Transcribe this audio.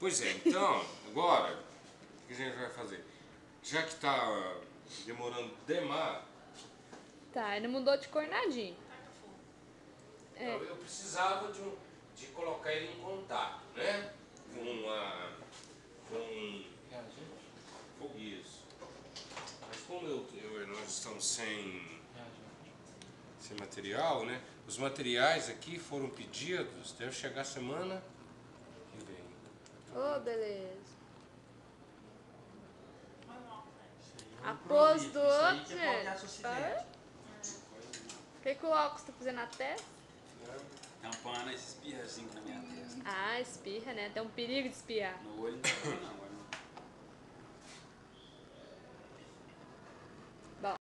Pois é, então, agora, o que a gente vai fazer? Já que tá demorando demais, Tá, ele não mudou de cor nadinho. eu precisava de colocar ele em contato, né? Com isso. Mas como nós estamos sem material, né? Os materiais aqui foram pedidos, deve chegar semana que vem. Ô, beleza. A pose do outro, gente. O que o óculos tá fazendo na testa? Tampando esse espirrazinho na minha testa. Ah, espirra, né? Tem um perigo de espirrar. No olho não tá bom, não.